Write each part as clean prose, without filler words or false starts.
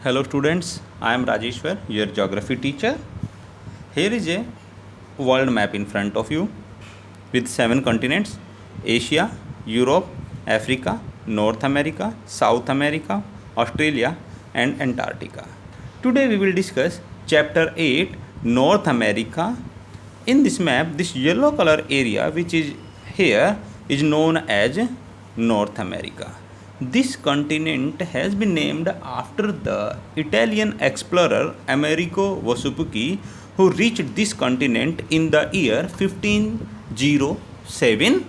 Hello students, I am Rajeshwar, your geography teacher. Here is a world map in front of you with 7 continents: Asia, Europe, Africa, North America, South America, Australia and Antarctica. Today we will discuss chapter 8, North America. In this map, this yellow color area which is here is known as North America. This continent has been named after the Italian explorer Amerigo Vespucci, who reached this continent in the year 1507.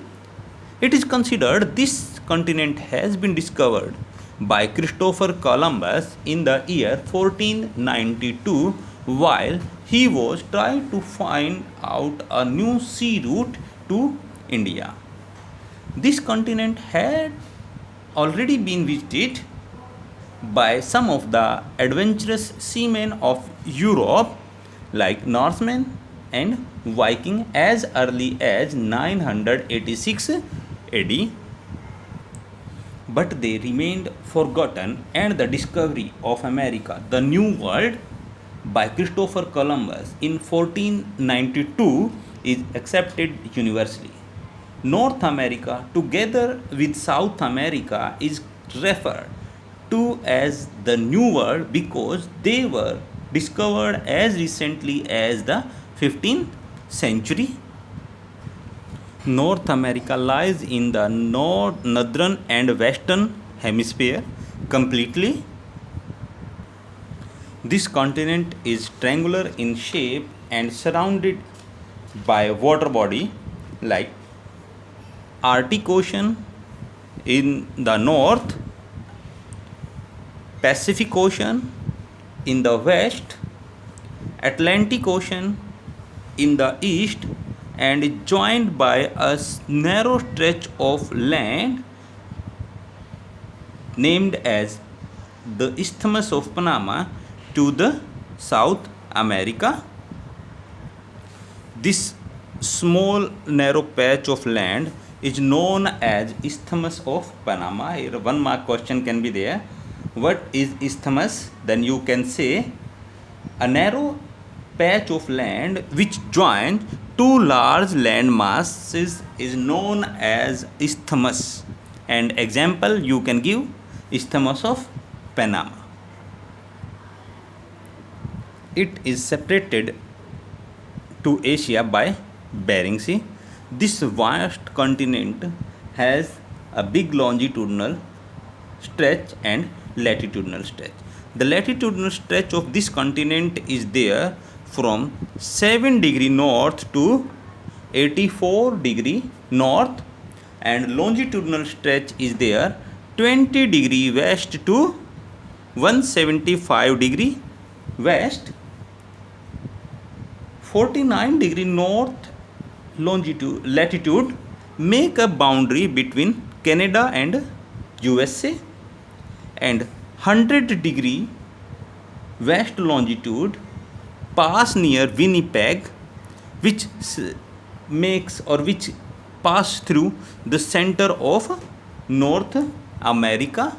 It is considered this continent has been discovered by Christopher Columbus in the year 1492 while he was trying to find out a new sea route to India. This continent had already been visited by some of the adventurous seamen of Europe like Norsemen and Viking as early as 986 AD, but they remained forgotten, and the discovery of America, the New World, by Christopher Columbus in 1492 is accepted universally. North America, together with South America, is referred to as the New World because they were discovered as recently as the 15th century. North America lies in the northern and western hemisphere completely. This continent is triangular in shape and surrounded by a water body like Arctic Ocean in the north, Pacific Ocean in the west, Atlantic Ocean in the east, and is joined by a narrow stretch of land named as the Isthmus of Panama to the South America. This small narrow patch of land is known as Isthmus of Panama. Here one mark question can be there. What is isthmus? Then you can say a narrow patch of land which joins two large land masses is known as isthmus. And example you can give Isthmus of Panama. It is separated to Asia by Bering Sea. This vast continent has a big longitudinal stretch and latitudinal stretch. The latitudinal stretch of this continent is there from 7 degree north to 84 degree north, and longitudinal stretch is there 20 degree west to 175 degree west, 49 degree north latitude make a boundary between Canada and USA, and 100 degree west longitude pass near Winnipeg, which makes or which pass through the center of North America.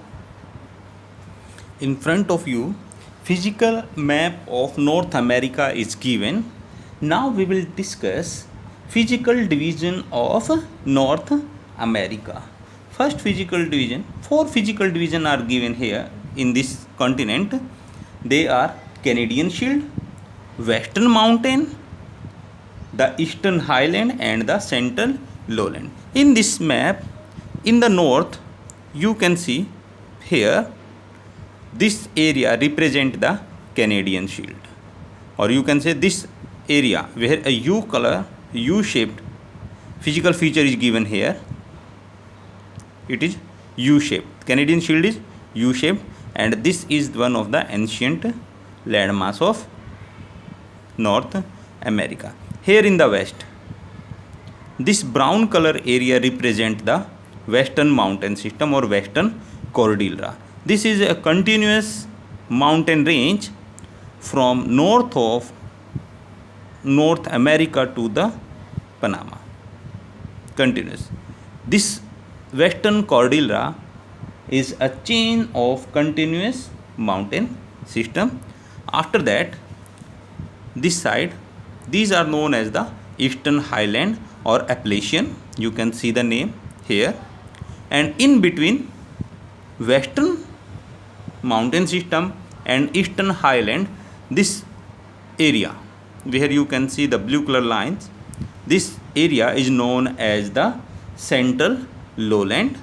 In front of you, physical map of North America is given. Now we will discuss physical division of North America. First physical division, 4 physical division are given here in this continent. They are Canadian Shield, Western Mountain, the Eastern Highland and the Central Lowland. In this map, in the north, you can see here this area represent the Canadian Shield, or you can say this area where a U color, U shaped physical feature is given here. It is U shaped. Canadian Shield is U shaped, and this is one of the ancient landmass of North America. Here in the west, this brown color area represent the Western Mountain System or Western Cordillera. This is a continuous mountain range from north of North America to the Panama. Continuous. This Western Cordillera is a chain of continuous mountain system. After that, this side, these are known as the Eastern Highland or Appalachian. You can see the name here. And in between Western mountain system and Eastern Highland, this area where you can see the blue color lines, this area is known as the Central Lowland